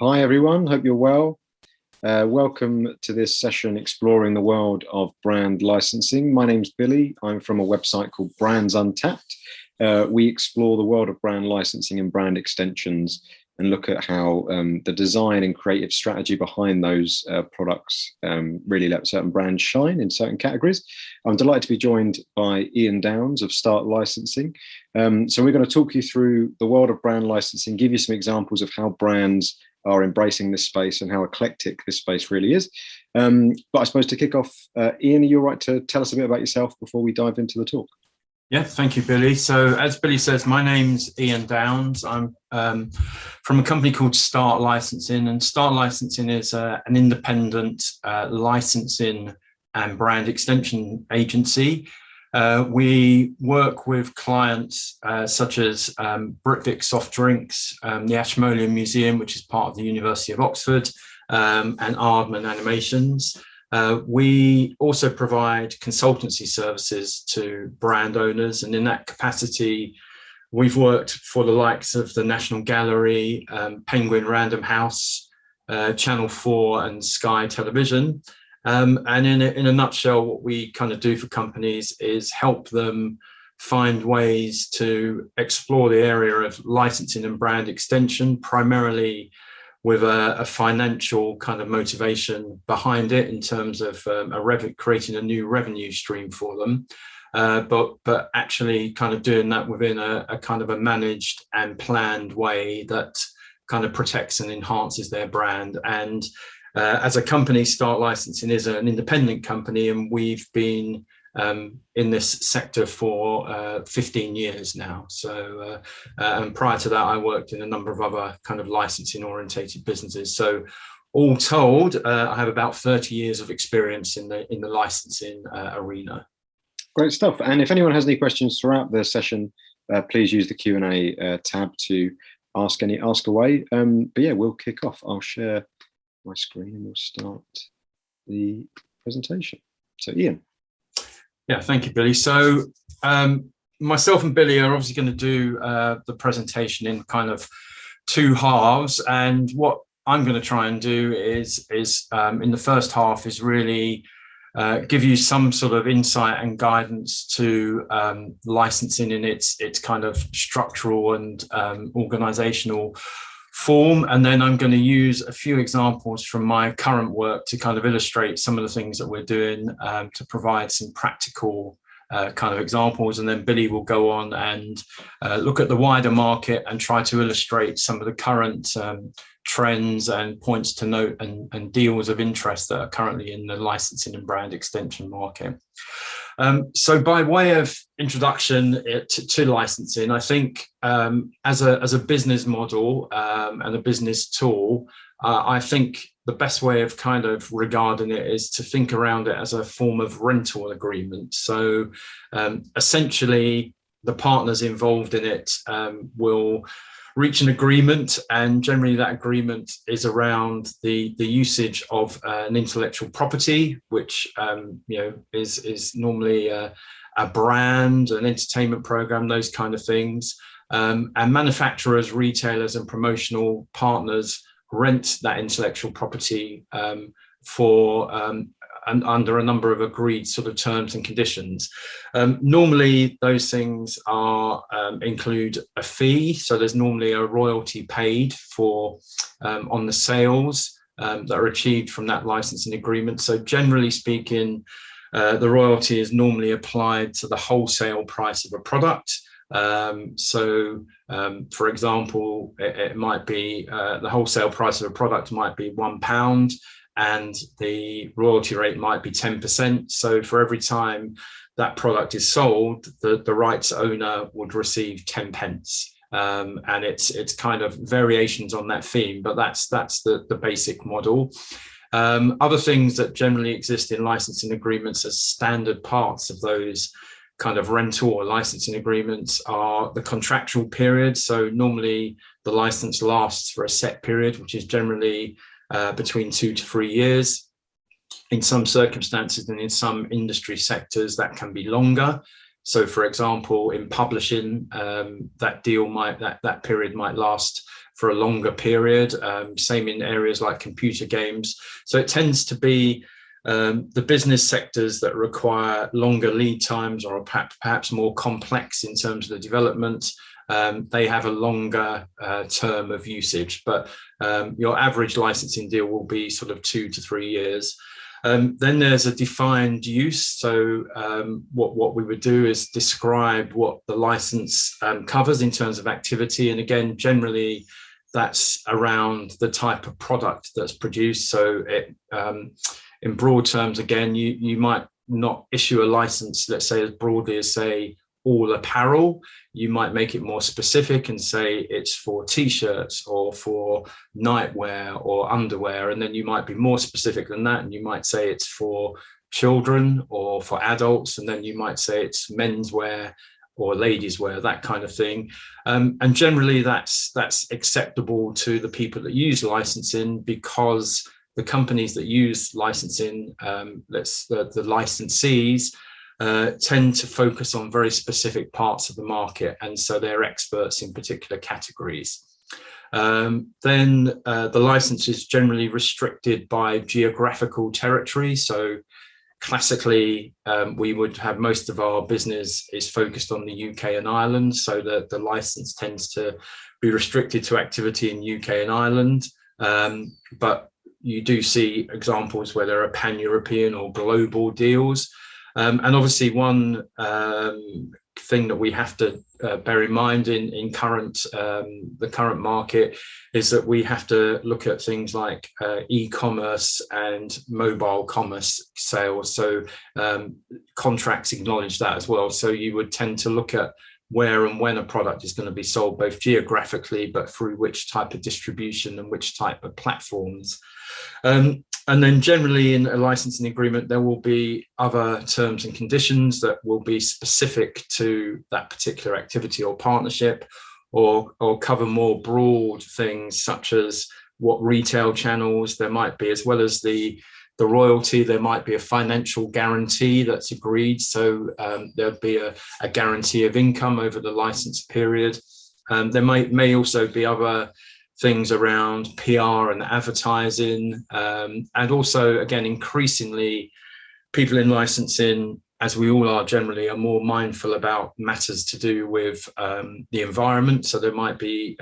Hi everyone, hope you're well. Welcome to this session exploring the world of brand licensing. My name's Billy. I'm from a website called Brands Untapped. We explore the world of brand licensing and brand extensions and look at how the design and creative strategy behind those products really let certain brands shine in certain categories. I'm delighted to be joined by Ian Downs of Start Licensing. So we're going to talk you through the world of brand licensing, give you some examples of how brands are embracing this space and how eclectic this space really is. But I suppose to kick off, Ian, are you all right to tell us a bit about yourself before we dive into the talk? Yeah, thank you, Billy. So as Billy says, my name's Ian Downs. I'm from a company called Start Licensing, and Start Licensing is an independent licensing and brand extension agency. We work with clients such as Britvic Soft Drinks, the Ashmolean Museum, which is part of the University of Oxford, and Aardman Animations. We also provide consultancy services to brand owners, and in that capacity, we've worked for the likes of the National Gallery, Penguin Random House, Channel 4 and Sky Television. And in a nutshell, what we kind of do for companies is help them find ways to explore the area of licensing and brand extension, primarily with a financial kind of motivation behind it in terms of creating a new revenue stream for them, but actually kind of doing that within a kind of a managed and planned way that kind of protects and enhances their brand. And as a company, Start Licensing is an independent company, and we've been in this sector for 15 years now. So, and prior to that, I worked in a number of other kind of licensing orientated businesses. So all told, I have about 30 years of experience in the yeah, arena. Great stuff. And if anyone has any questions throughout the session, please use the Q&A tab to ask away. But yeah, we'll kick off. I'll share my screen and we'll start the presentation. So Ian. Yeah, thank you, Billy. So myself and Billy are obviously going to do the presentation in kind of two halves. And what I'm going to try and do is in the first half is really give you some sort of insight and guidance to licensing in its kind of structural and organizational form. And then I'm going to use a few examples from my current work to kind of illustrate some of the things that we're doing to provide some practical kind of examples. And then Billy will go on and look at the wider market and try to illustrate some of the current trends and points to note and deals of interest that are currently in the licensing and brand extension market. So by way of introduction to licensing, I think as a business model and a business tool, I think the best way of kind of regarding it is to think around it as a form of rental agreement. So essentially, the partners involved in it will reach an agreement, and generally that agreement is around the usage of an intellectual property, which is normally a brand, an entertainment program, those kind of things. And manufacturers, retailers, and promotional partners rent that intellectual property for and under a number of agreed sort of terms and conditions. Normally, those things are include a fee. So there's normally a royalty paid for on the sales that are achieved from that licensing agreement. So generally speaking, the royalty is normally applied to the wholesale price of a product. For example, it might be the wholesale price of a product might be £1, and the royalty rate might be 10%. So for every time that product is sold, the rights owner would receive 10 pence. And it's kind of variations on that theme, but that's the basic model. Other things that generally exist in licensing agreements as standard parts of those kind of rental or licensing agreements are the contractual period. So normally the license lasts for a set period, which is generally between 2 to 3 years. In some circumstances and in some industry sectors, that can be longer. So, for example, in publishing, that period might last for a longer period. Same in areas like computer games. So it tends to be the business sectors that require longer lead times or perhaps more complex in terms of the development. They have a longer term of usage, but your average licensing deal will be sort of 2 to 3 years. Then there's a defined use. So what we would do is describe what the license covers in terms of activity. And again, generally, that's around the type of product that's produced. So in broad terms, again, you might not issue a license, let's say as broadly as say all apparel. You might make it more specific and say it's for t-shirts or for nightwear or underwear. And then you might be more specific than that. And you might say it's for children or for adults. And then you might say it's menswear or ladies wear, that kind of thing. And generally that's acceptable to the people that use licensing, because the companies that use licensing, the licensees, tend to focus on very specific parts of the market, and so they're experts in particular categories. Then the license is generally restricted by geographical territory. So classically, we would have most of our business is focused on the UK and Ireland, so the license tends to be restricted to activity in UK and Ireland. But you do see examples where there are pan-European or global deals. And obviously one thing that we have to bear in mind in the current market is that we have to look at things like e-commerce and mobile commerce sales. So contracts acknowledge that as well. So you would tend to look at where and when a product is going to be sold, both geographically, but through which type of distribution and which type of platforms. And then generally in a licensing agreement, there will be other terms and conditions that will be specific to that particular activity or partnership, or cover more broad things such as what retail channels there might be, as well as the royalty. There might be a financial guarantee that's agreed. So there'll be a guarantee of income over the license period. There may also be other things around PR and advertising. And also, again, increasingly, people in licensing, as we all are generally, are more mindful about matters to do with the environment. So there might be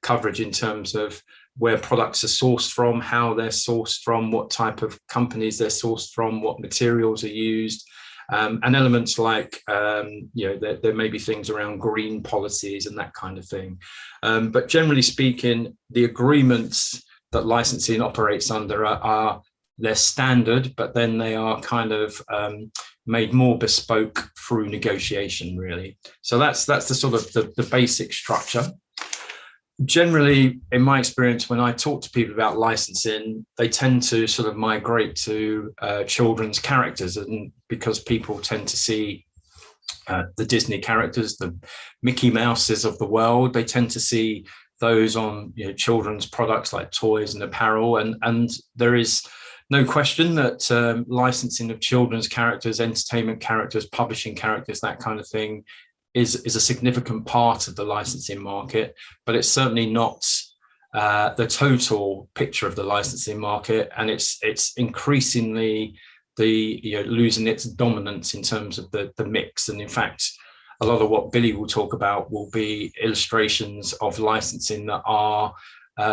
coverage in terms of where products are sourced from, how they're sourced from, what type of companies they're sourced from, what materials are used. And elements like, there may be things around green policies and that kind of thing. But generally speaking, the agreements that licensing operates under are they're standard, but then they are kind of made more bespoke through negotiation, really. So that's the sort of the basic structure. Generally, in my experience, when I talk to people about licensing, they tend to sort of migrate to children's characters, and because people tend to see the Disney characters, the Mickey Mouses of the world, they tend to see those on children's products like toys and apparel, and there is no question that licensing of children's characters, entertainment characters, publishing characters, that kind of thing is a significant part of the licensing market, but it's certainly not the total picture of the licensing market, and it's increasingly losing its dominance in terms of the mix. And in fact, a lot of what Billy will talk about will be illustrations of licensing that are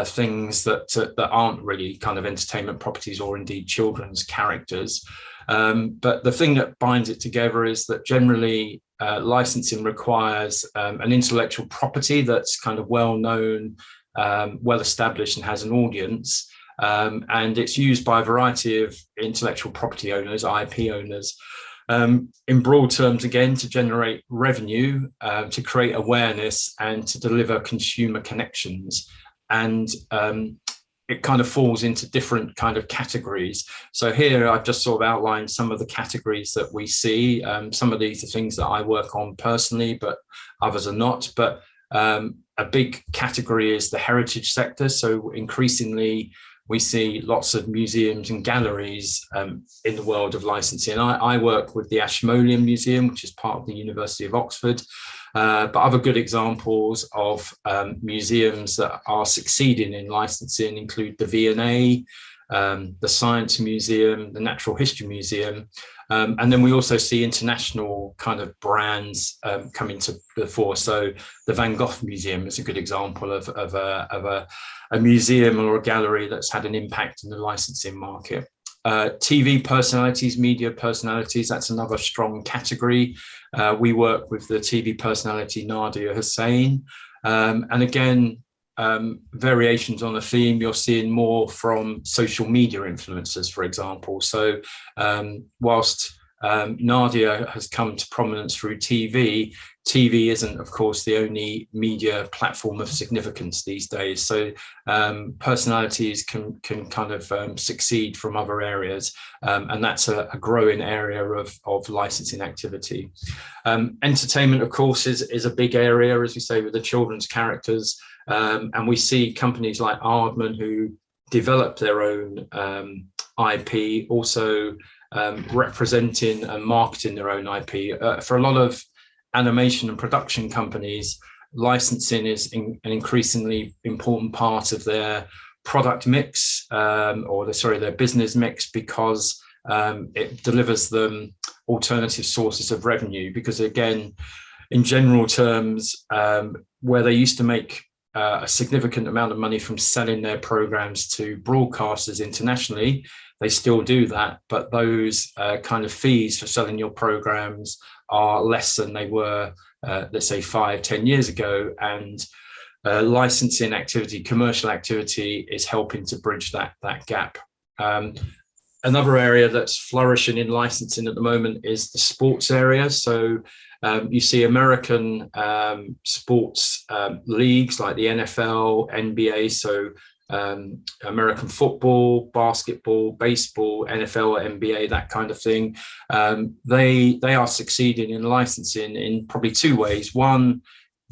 things that aren't really kind of entertainment properties or indeed children's characters. But the thing that binds it together is that generally licensing requires an intellectual property that's kind of well known, well established, and has an audience. And it's used by a variety of intellectual property owners, IP owners, in broad terms, again, to generate revenue, to create awareness, and to deliver consumer connections. And it kind of falls into different kind of categories. So here I've just sort of outlined some of the categories that we see. Some of these are things that I work on personally, but others are not. But a big category is the heritage sector. So increasingly, we see lots of museums and galleries in the world of licensing. I work with the Ashmolean Museum, which is part of the University of Oxford. But other good examples of museums that are succeeding in licensing include the V&A, the Science Museum, the Natural History Museum. And then we also see international kind of brands coming to the fore. So the Van Gogh Museum is a good example of a museum or a gallery that's had an impact in the licensing market. TV personalities, media personalities, that's another strong category. We work with the TV personality Nadia Hussain. And again, variations on a theme, you're seeing more from social media influencers, for example. So whilst Nadia has come to prominence through TV, TV isn't, of course, the only media platform of significance these days. So personalities can kind of succeed from other areas, and that's a growing area of licensing activity. Entertainment, of course, is a big area, as we say, with the children's characters. And we see companies like Aardman who develop their own IP, also representing and marketing their own IP. For a lot of animation and production companies, licensing is an increasingly important part of their product mix, their business mix, because it delivers them alternative sources of revenue. Because again, in general terms, where they used to make a significant amount of money from selling their programs to broadcasters internationally, they still do that, but those kind of fees for selling your programs are less than they were, let's say 5-10 years ago. And licensing activity, commercial activity, is helping to bridge that gap. Another area that's flourishing in licensing at the moment is the sports area. So you see American sports leagues like the NFL, NBA, so American football, basketball, baseball, NFL, NBA, that kind of thing. They are succeeding in licensing in probably two ways. One,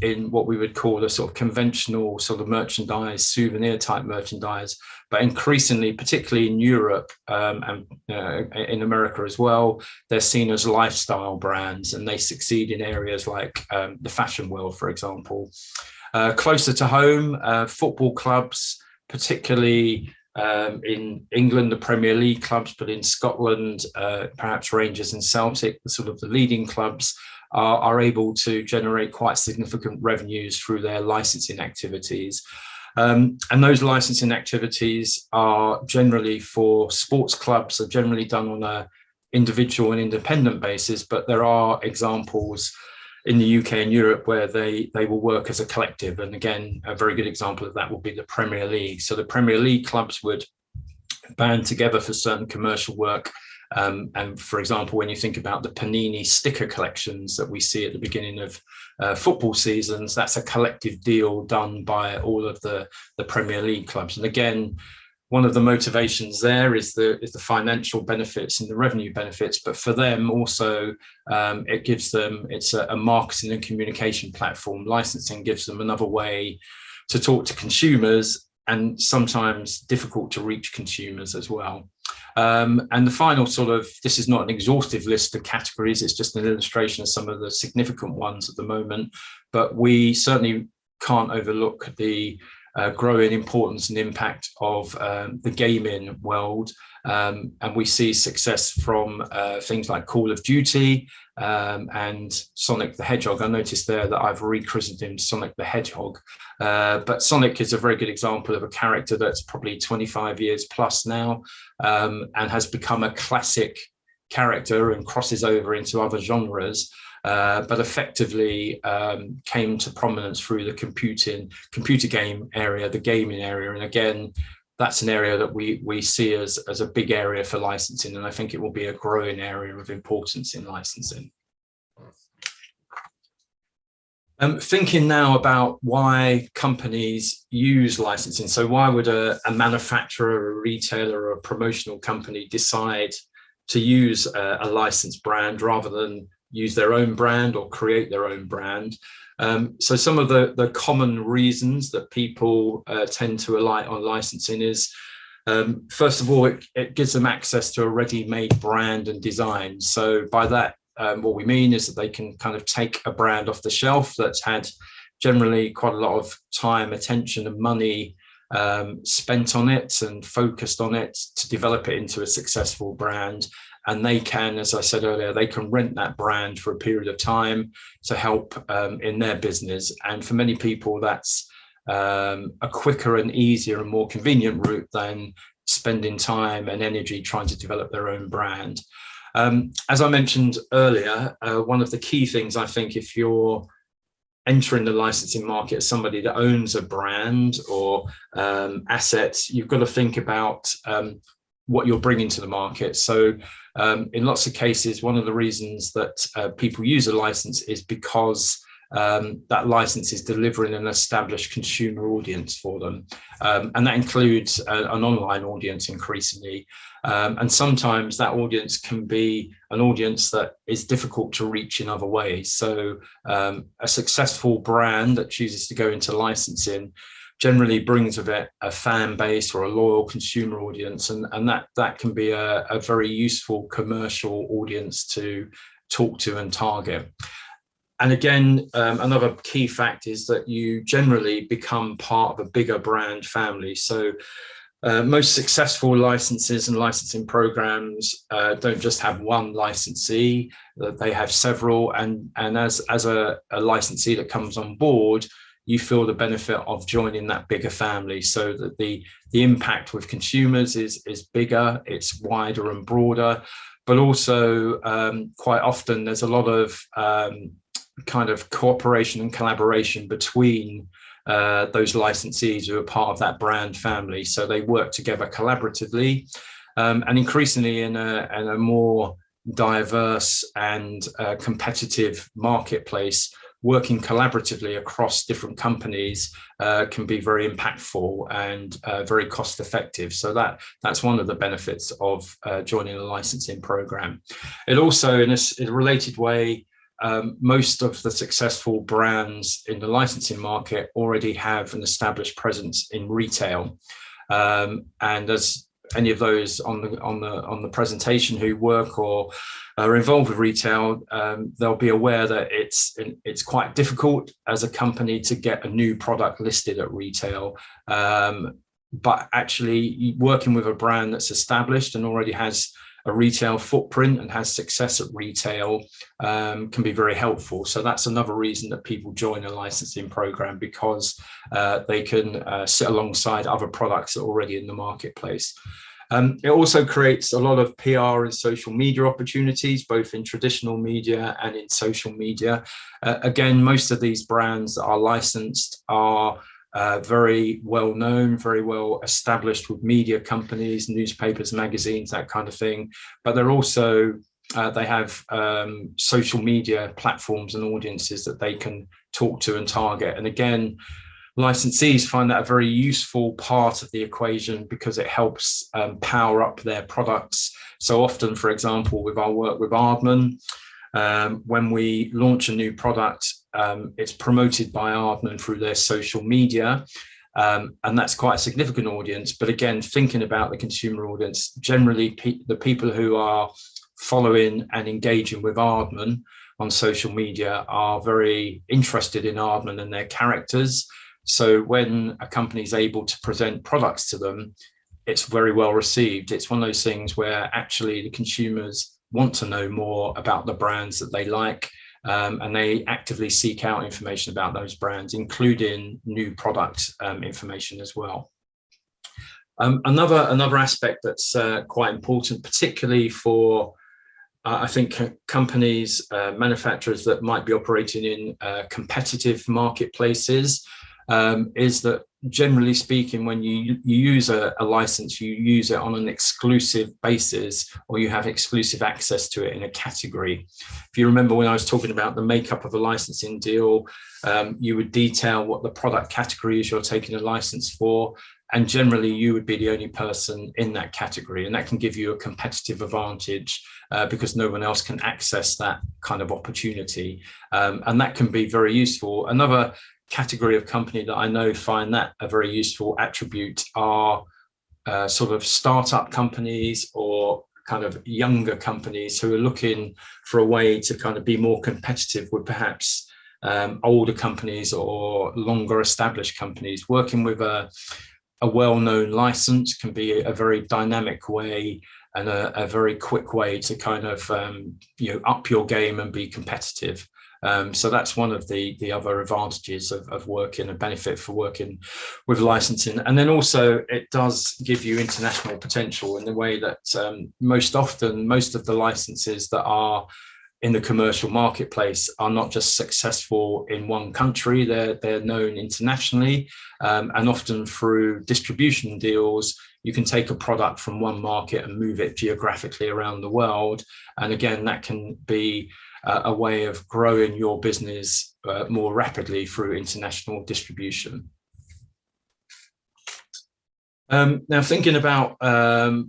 in what we would call a sort of conventional sort of merchandise, souvenir type merchandise, but increasingly, particularly in Europe and in America as well, they're seen as lifestyle brands, and they succeed in areas like the fashion world, for example. Closer to home, football clubs, particularly in England, the Premier League clubs, but in Scotland, perhaps Rangers and Celtic, the sort of the leading clubs, are able to generate quite significant revenues through their licensing activities. And those licensing activities are generally for sports clubs, are generally done on an individual and independent basis, but there are examples in the UK and Europe where they will work as a collective. And again, a very good example of that would be the Premier League. So the Premier League clubs would band together for certain commercial work. And for example, when you think about the Panini sticker collections that we see at the beginning of football seasons, that's a collective deal done by all of the Premier League clubs. And again, one of the motivations there is the financial benefits and the revenue benefits, but for them also, it's a marketing and communication platform. Licensing gives them another way to talk to consumers, and sometimes difficult to reach consumers as well. And the final this is not an exhaustive list of categories, it's just an illustration of some of the significant ones at the moment, but we certainly can't overlook the growing importance and impact of the gaming world. And we see success from things like Call of Duty and Sonic the Hedgehog. I noticed there that I've rechristened him Sonic the Hedgehog. But Sonic is a very good example of a character that's probably 25 years plus now, and has become a classic character and crosses over into other genres. But effectively came to prominence through the computer game area, the gaming area. And again, that's an area that we see as a big area for licensing. And I think it will be a growing area of importance in licensing. Thinking now about why companies use licensing. So why would a manufacturer, a retailer, or a promotional company decide to use a licensed brand rather than use their own brand or create their own brand? So some of the common reasons that people tend to rely on licensing is First of all, it gives them access to a ready-made brand and design. So by that, what we mean is that they can kind of take a brand off the shelf that's had generally quite a lot of time, attention, and money spent on it and focused on it to develop it into a successful brand. And they can, as I said earlier, they can rent that brand for a period of time to help in their business. And for many people, that's a quicker and easier and more convenient route than spending time and energy trying to develop their own brand. As I mentioned earlier, one of the key things, I think, if you're entering the licensing market as somebody that owns a brand or assets, you've got to think about what you're bringing to the market. So in lots of cases, one of the reasons that people use a license is because that license is delivering an established consumer audience for them. And that includes an online audience increasingly. And sometimes that audience can be an audience that is difficult to reach in other ways. So a successful brand that chooses to go into licensing generally brings with it a fan base or a loyal consumer audience. And that can be a very useful commercial audience to talk to and target. And again, another key fact is that you generally become part of a bigger brand family. So most successful licenses and licensing programs don't just have one licensee, they have several. And as a licensee that comes on board, you feel the benefit of joining that bigger family, so that the impact with consumers is bigger, it's wider and broader, but also quite often there's a lot of kind of cooperation and collaboration between those licensees who are part of that brand family. So they work together collaboratively, and increasingly in a more diverse and competitive marketplace, working collaboratively across different companies can be very impactful and very cost effective. So that's one of the benefits of joining a licensing program. It also, in a related way, most of the successful brands in the licensing market already have an established presence in retail, and as any of those on the presentation who work or are involved with retail, they'll be aware that it's quite difficult as a company to get a new product listed at retail. But actually working with a brand that's established and already has a retail footprint and has success at retail can be very helpful. So that's another reason that people join a licensing program, because they can sit alongside other products that are already in the marketplace. It also creates a lot of PR and social media opportunities, both in traditional media and in social media. Again, most of these brands that are licensed are very well known, very well established with media companies, newspapers, magazines, that kind of thing. But they're also, they have social media platforms and audiences that they can talk to and target. And again, licensees find that a very useful part of the equation, because it helps power up their products. So often, for example, with our work with Aardman, when we launch a new product, it's promoted by Aardman through their social media, and that's quite a significant audience. But again, thinking about the consumer audience, generally the people who are following and engaging with Aardman on social media are very interested in Aardman and their characters. So when a company is able to present products to them, it's very well received. It's one of those things where actually the consumers want to know more about the brands that they like, and they actively seek out information about those brands, including new product information as well. Another aspect that's quite important, particularly for I think companies, manufacturers that might be operating in competitive marketplaces, is that generally speaking, when you use a license, you use it on an exclusive basis, or you have exclusive access to it in a category. If you remember when I was talking about the makeup of a licensing deal, you would detail what the product category is you're taking a license for, and generally you would be the only person in that category, and that can give you a competitive advantage because no one else can access that kind of opportunity, and that can be very useful. Another category of company that I know find that a very useful attribute are sort of startup companies or kind of younger companies who are looking for a way to kind of be more competitive with perhaps older companies or longer established companies. Working with a well-known license can be a very dynamic way and a very quick way to kind of up your game and be competitive. So that's one of the other advantages of working, a benefit for working with licensing. And then also it does give you international potential in the way that most often, most of the licenses that are in the commercial marketplace are not just successful in one country, they're known internationally, and often through distribution deals, you can take a product from one market and move it geographically around the world. And again, that can be a way of growing your business more rapidly through international distribution. Now, thinking about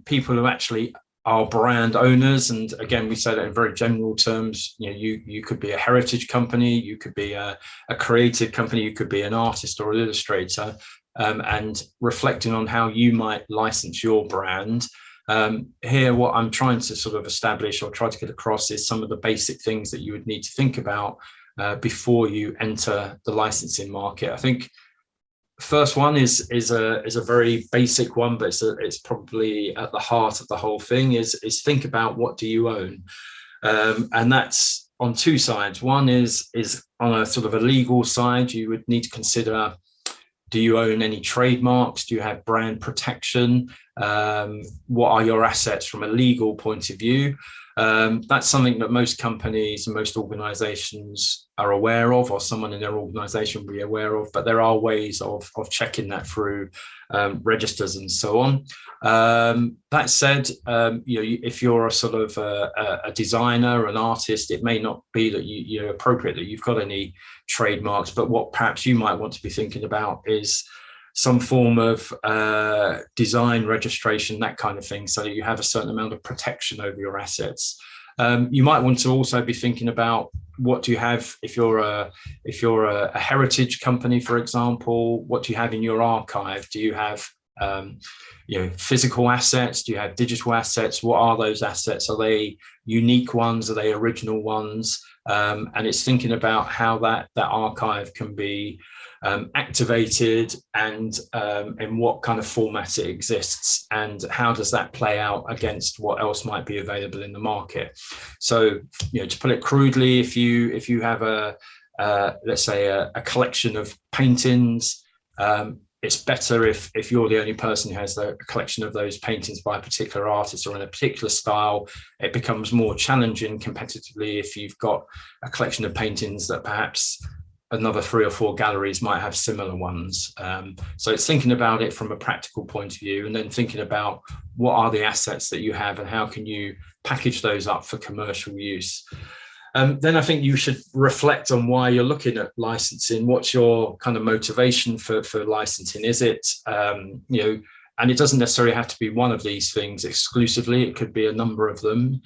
people who actually are brand owners, and again, we say that in very general terms. You could be a heritage company, you could be a creative company, you could be an artist or an illustrator, and reflecting on how you might license your brand. Here, what I'm trying to sort of establish or try to get across is some of the basic things that you would need to think about before you enter the licensing market. I think first one is a very basic one, but it's probably at the heart of the whole thing. Is think about, what do you own, and that's on two sides. One is on a sort of a legal side. You would need to consider: do you own any trademarks? Do you have brand protection? What are your assets from a legal point of view? That's something that most companies and most organizations are aware of, or someone in their organization will be aware of, but there are ways of checking that through registers and so on. That said, if you're a sort of a designer, an artist, it may not be that you're appropriate that you've got any trademarks, but what perhaps you might want to be thinking about is some form of design registration, that kind of thing, so that you have a certain amount of protection over your assets. You might want to also be thinking about, what do you have if you're a heritage company, for example? What do you have in your archive? Do you have physical assets? Do you have digital assets? What are those assets? Are they unique ones? Are they original ones? And it's thinking about how that archive can be activated, and in what kind of format it exists, and how does that play out against what else might be available in the market. So, to put it crudely, if you have let's say a collection of paintings, it's better if you're the only person who has a collection of those paintings by a particular artist or in a particular style. It becomes more challenging competitively if you've got a collection of paintings that perhaps another 3 or 4 galleries might have similar ones. So it's thinking about it from a practical point of view, and then thinking about what are the assets that you have and how can you package those up for commercial use. Then I think you should reflect on why you're looking at licensing. What's your kind of motivation for licensing? Is it, and it doesn't necessarily have to be one of these things exclusively. It could be a number of them.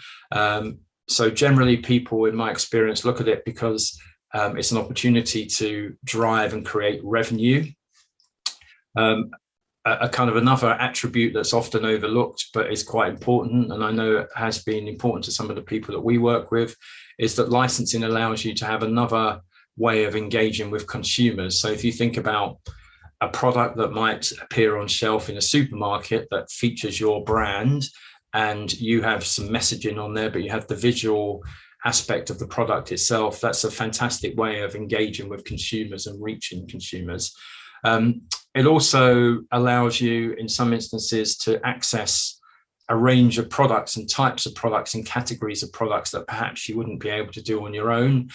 So generally people, in my experience, look at it because it's an opportunity to drive and create revenue. A kind of another attribute that's often overlooked but is quite important, and I know it has been important to some of the people that we work with, is that licensing allows you to have another way of engaging with consumers. So if you think about a product that might appear on shelf in a supermarket that features your brand, and you have some messaging on there, but you have the visual aspect of the product itself, that's a fantastic way of engaging with consumers and reaching consumers. It also allows you, in some instances, to access a range of products and types of products and categories of products that perhaps you wouldn't be able to do on your own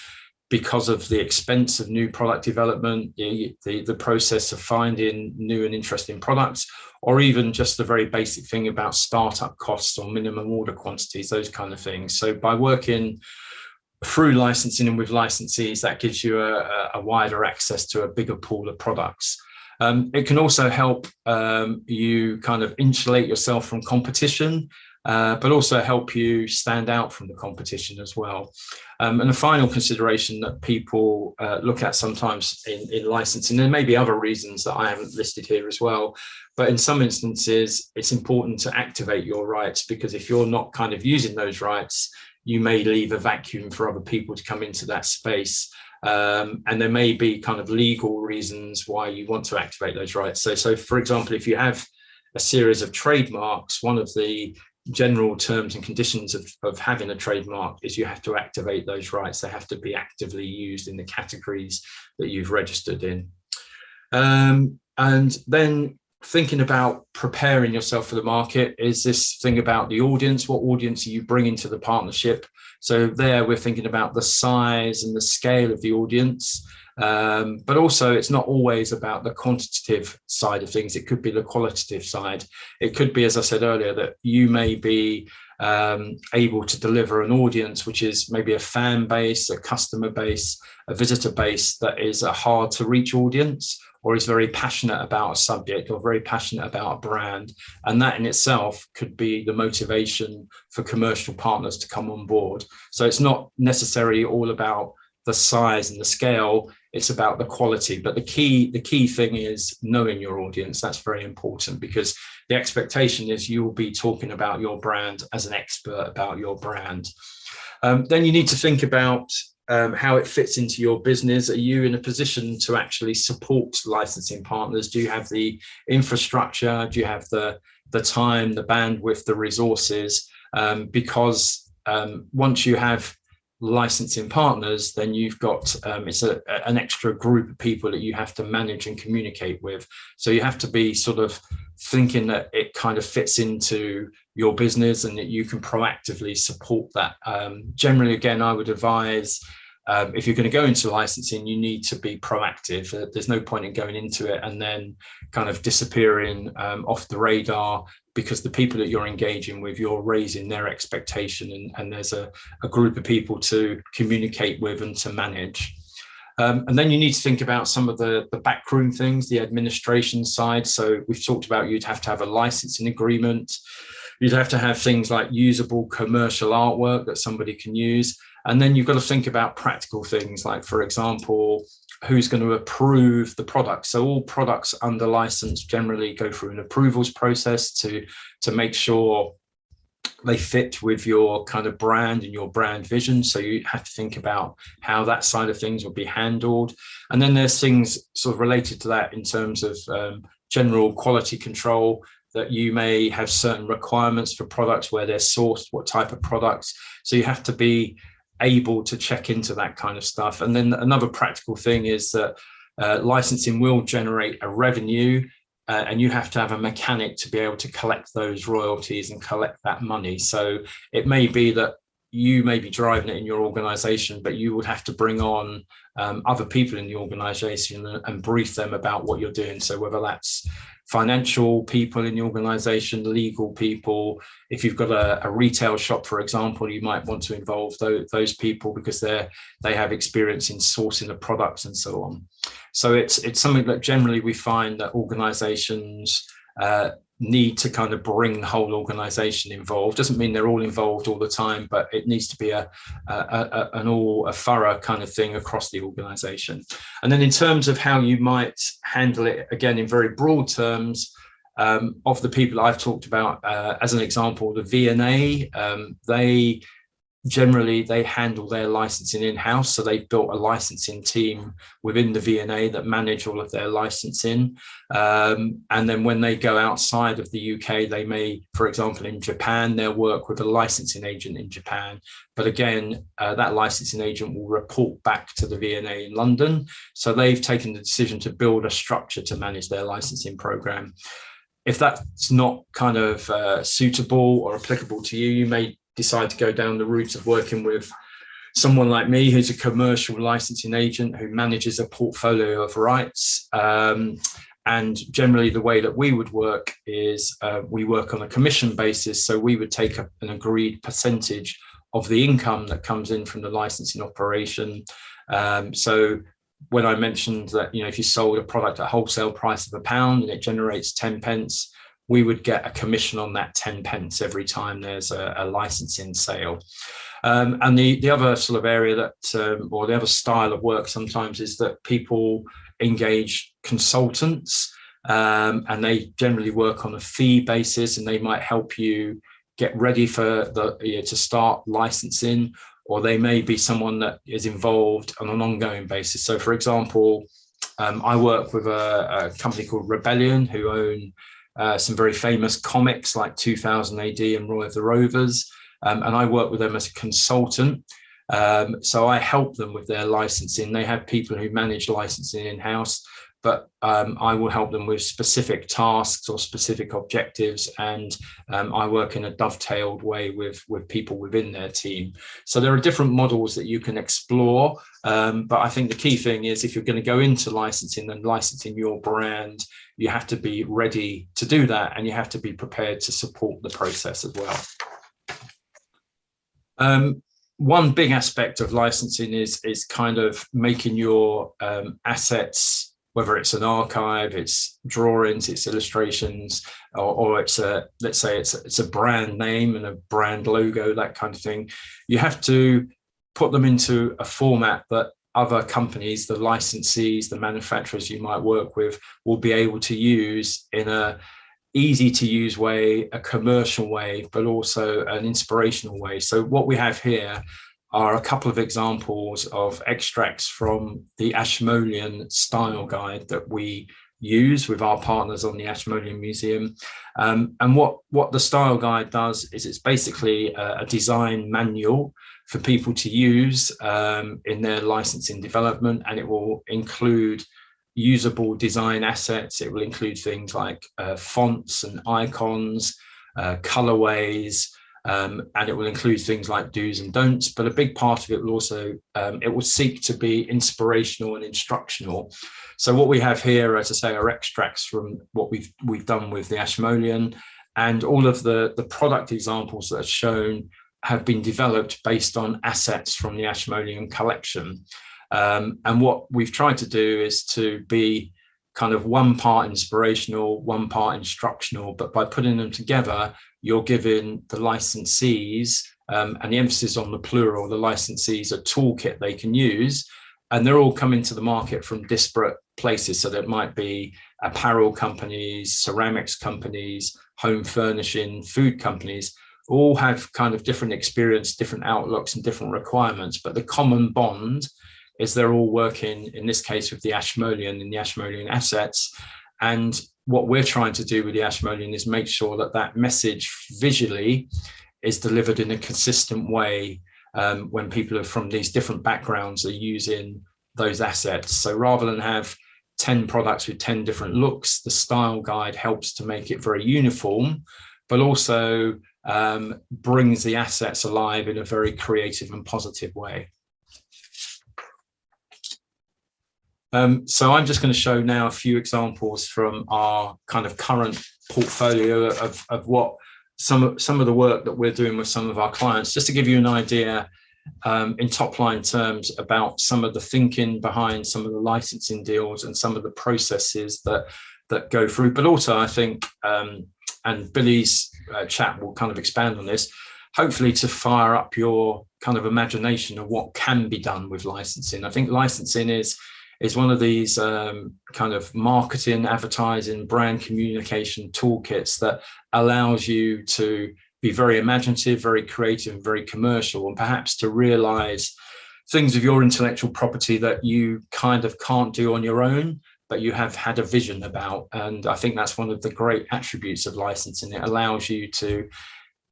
because of the expense of new product development, the process of finding new and interesting products, or even just the very basic thing about startup costs or minimum order quantities, those kind of things. So by working through licensing and with licensees, that gives you a wider access to a bigger pool of products. It can also help you kind of insulate yourself from competition. but also help you stand out from the competition as well. And the final consideration that people look at sometimes in licensing, there may be other reasons that I haven't listed here as well, but in some instances, it's important to activate your rights, because if you're not kind of using those rights, you may leave a vacuum for other people to come into that space. And there may be kind of legal reasons why you want to activate those rights. So for example, if you have a series of trademarks, one of the general terms and conditions of having a trademark is you have to activate those rights. They have to be actively used in the categories that you've registered in. And then thinking about preparing yourself for the market is this thing about the audience. What audience are you bringing to the partnership? So there we're thinking about the size and the scale of the audience, but also it's not always about the quantitative side of things. It could be the qualitative side. It could be, as I said earlier, that you may be able to deliver an audience which is maybe a fan base, a customer base, a visitor base that is a hard to reach audience, or is very passionate about a subject or very passionate about a brand. And that in itself could be the motivation for commercial partners to come on board. So it's not necessarily all about the size and the scale, it's about the quality. But the key thing is knowing your audience. That's very important, because the expectation is you will be talking about your brand as an expert about your brand. Then you need to think about how it fits into your business. Are you in a position to actually support licensing partners? Do you have the infrastructure? Do you have the time, the bandwidth, the resources? Because once you have licensing partners, then you've got it's an extra group of people that you have to manage and communicate with. So you have to be sort of thinking that it kind of fits into your business and that you can proactively support that. Generally, again, I would advise if you're going to go into licensing, you need to be proactive. There's no point in going into it and then kind of disappearing off the radar, because the people that you're engaging with, you're raising their expectation, and there's a group of people to communicate with and to manage. And then you need to think about some of the backroom things, the administration side. So we've talked about you'd have to have a licensing agreement. You'd have to have things like usable commercial artwork that somebody can use. And then you've got to think about practical things like, for example, who's going to approve the product. So all products under license generally go through an approvals process to make sure they fit with your kind of brand and your brand vision. So you have to think about how that side of things will be handled. And then there's things sort of related to that in terms of general quality control, that you may have certain requirements for products, where they're sourced, what type of products. So you have to be able to check into that kind of stuff. And then another practical thing is that licensing will generate a revenue, and you have to have a mechanic to be able to collect those royalties and collect that money. So it may be that you may be driving it in your organization, but you would have to bring on other people in the organization and brief them about what you're doing. So whether that's financial people in the organization, legal people. If you've got a retail shop, for example, you might want to involve those people, because they have experience in sourcing the products and so on. So it's something that generally we find that organizations need to kind of bring the whole organization involved. Doesn't mean they're all involved all the time, but it needs to be a thorough kind of thing across the organization. And then in terms of how you might handle it, again, in very broad terms, of the people I've talked about, as an example, the V&A, they handle their licensing in-house. So they've built a licensing team within the V&A that manage all of their licensing. And then when they go outside of the UK, they may, for example, in Japan, they'll work with a licensing agent in Japan. But again, that licensing agent will report back to the V&A in London. So they've taken the decision to build a structure to manage their licensing program. If that's not kind of suitable or applicable to you, you may decide to go down the route of working with someone like me, who's a commercial licensing agent who manages a portfolio of rights. And generally the way that we would work is we work on a commission basis. So we would take an agreed percentage of the income that comes in from the licensing operation. So when I mentioned that, if you sold a product at wholesale price of £1 and it generates 10 pence, we would get a commission on that 10 pence every time there's a licensing sale. And the other sort of area that, or the other style of work sometimes, is that people engage consultants, and they generally work on a fee basis, and they might help you get ready for to start licensing, or they may be someone that is involved on an ongoing basis. So, for example, I work with a company called Rebellion, who own some very famous comics like 2000 AD and Roy of the Rovers. And I work with them as a consultant. So I help them with their licensing. They have people who manage licensing in-house, but I will help them with specific tasks or specific objectives. And I work in a dovetailed way with people within their team. So there are different models that you can explore. But I think the key thing is, if you're going to go into licensing and licensing your brand, you have to be ready to do that, and you have to be prepared to support the process as well. One big aspect of licensing is kind of making your assets, whether it's an archive, it's drawings, it's illustrations, or it's let's say it's a brand name and a brand logo, that kind of thing. You have to put them into a format that other companies, the licensees, the manufacturers you might work with, will be able to use in a easy to use way, a commercial way, but also an inspirational way. So what we have here are a couple of examples of extracts from the Ashmolean style guide that we use with our partners on the Ashmolean Museum. And what the style guide does is, it's basically a design manual for people to use in their licensing development, and it will include usable design assets. It will include things like fonts and icons, colorways, and it will include things like do's and don'ts. But a big part of it will also, it will seek to be inspirational and instructional. So what we have here, as I say, are extracts from what we've done with the Ashmolean, and all of the product examples that are shown have been developed based on assets from the Ashmolean collection. And what we've tried to do is to be kind of one part inspirational, one part instructional, but by putting them together, you're giving the licensees, and the emphasis on the plural, the licensees, a toolkit they can use, and they're all coming to the market from disparate places. So there might be apparel companies, ceramics companies, home furnishing, food companies, all have kind of different experience, different outlooks and different requirements, but the common bond is they're all working, in this case, with the Ashmolean and the Ashmolean assets. And what we're trying to do with the Ashmolean is make sure that that message visually is delivered in a consistent way when people are from these different backgrounds are using those assets. So rather than have 10 products with 10 different looks, the style guide helps to make it very uniform, but also brings the assets alive in a very creative and positive way. So I'm just going to show now a few examples from our kind of current portfolio of what some of the work that we're doing with some of our clients, just to give you an idea in top line terms about some of the thinking behind some of the licensing deals and some of the processes that go through. But also, I think, and Billy's chat will kind of expand on this, hopefully to fire up your kind of imagination of what can be done with licensing. I think licensing is one of these kind of marketing, advertising, brand communication toolkits that allows you to be very imaginative, very creative, very commercial, and perhaps to realize things of your intellectual property that you kind of can't do on your own, but you have had a vision about. And I think that's one of the great attributes of licensing. It allows you to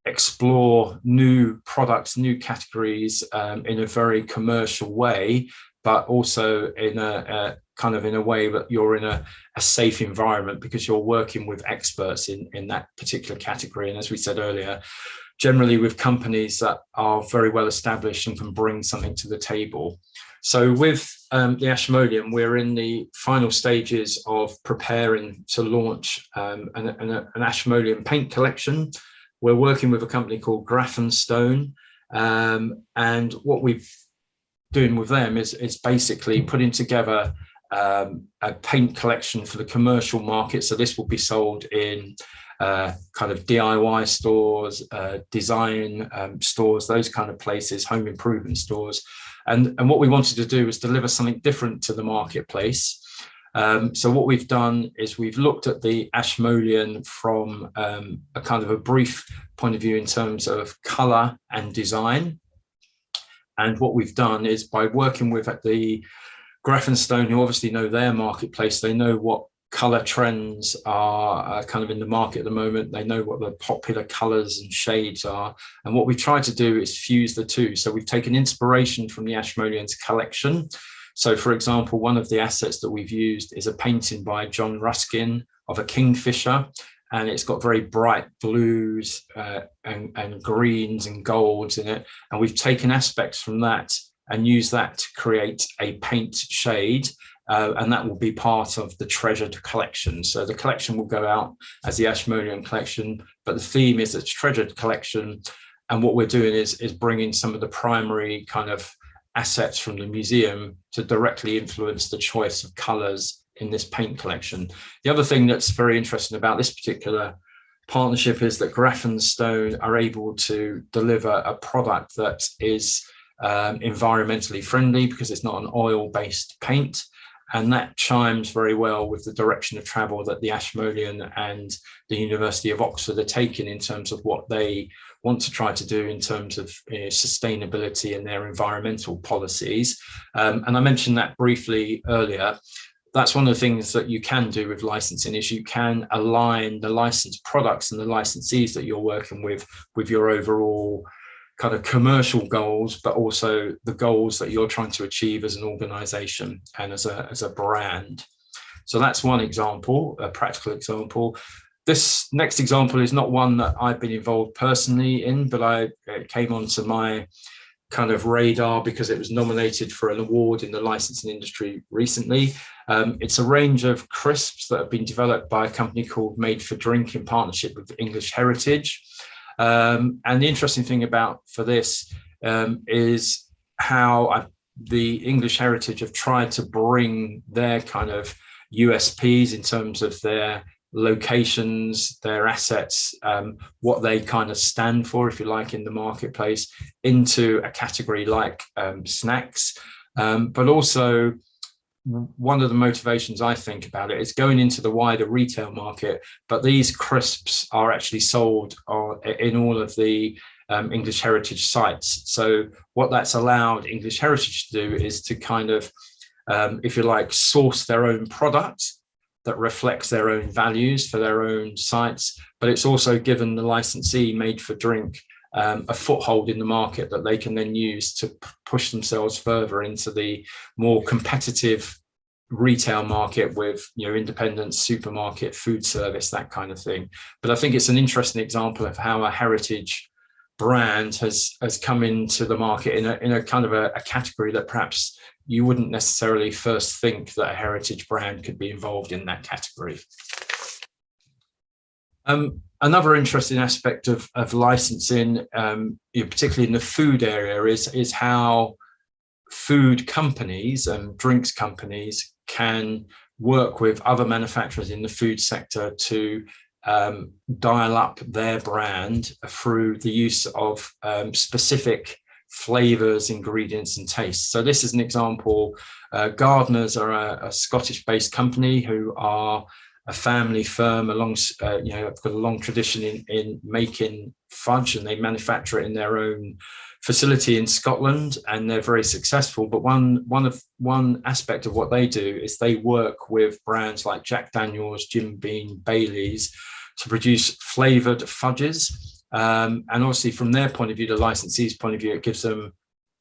explore new products, new categories in a very commercial way, but also in a kind of in a way that you're in a safe environment because you're working with experts in that particular category. And as we said earlier, generally with companies that are very well established and can bring something to the table. So with the Ashmolean, we're in the final stages of preparing to launch an Ashmolean paint collection. We're working with a company called Grafenstone, and what we've doing with them is basically putting together a paint collection for the commercial market. So this will be sold in kind of DIY stores, design stores, those kind of places, home improvement stores. And what we wanted to do was deliver something different to the marketplace. So what we've done is we've looked at the Ashmolean from a kind of a brief point of view in terms of color and design. And what we've done is, by working with the Grafenstone, who obviously know their marketplace, they know what color trends are kind of in the market at the moment. They know what the popular colors and shades are. And what we've tried to do is fuse the two. So we've taken inspiration from the Ashmolean's collection. So, for example, one of the assets that we've used is a painting by John Ruskin of a kingfisher, and it's got very bright blues and greens and golds in it. And we've taken aspects from that and used that to create a paint shade, and that will be part of the treasured collection. So the collection will go out as the Ashmolean collection, but the theme is it's treasured collection. And what we're doing is bringing some of the primary kind of assets from the museum to directly influence the choice of colors in this paint collection. The other thing that's very interesting about this particular partnership is that Grafenstone are able to deliver a product that is environmentally friendly, because it's not an oil-based paint. And that chimes very well with the direction of travel that the Ashmolean and the University of Oxford are taking in terms of what they want to try to do in terms of sustainability and their environmental policies. And I mentioned that briefly earlier. That's one of the things that you can do with licensing, is you can align the licensed products and the licensees that you're working with your overall kind of commercial goals, but also the goals that you're trying to achieve as an organization and as a brand. So that's one example, a practical example. This next example is not one that I've been involved personally in, but it came onto my kind of radar because it was nominated for an award in the licensing industry recently. It's a range of crisps that have been developed by a company called Made for Drink in partnership with English Heritage. And the interesting thing for this is how the English Heritage have tried to bring their kind of USPs in terms of their locations, their assets, what they kind of stand for, if you like, in the marketplace, into a category like snacks. But also, one of the motivations I think about it is going into the wider retail market, but these crisps are actually sold in all of the English Heritage sites. So what that's allowed English Heritage to do is to kind of, if you like, source their own product that reflects their own values for their own sites, but it's also given the licensee Made for Drink a foothold in the market that they can then use to push themselves further into the more competitive retail market with, independent supermarket, food service, that kind of thing. But I think it's an interesting example of how a heritage brand has come into the market in a kind of a category that perhaps you wouldn't necessarily first think that a heritage brand could be involved in that category. Another interesting aspect of licensing, particularly in the food area, is how food companies and drinks companies can work with other manufacturers in the food sector to dial up their brand through the use of specific flavors, ingredients, and tastes. So this is an example. Gardeners are a Scottish-based company who are a family firm have got a long tradition in making fudge, and they manufacture it in their own facility in Scotland, and they're very successful. But one aspect of what they do is they work with brands like Jack Daniels, Jim Beam, Bailey's to produce flavored fudges. And obviously from their point of view, the licensee's point of view, it gives them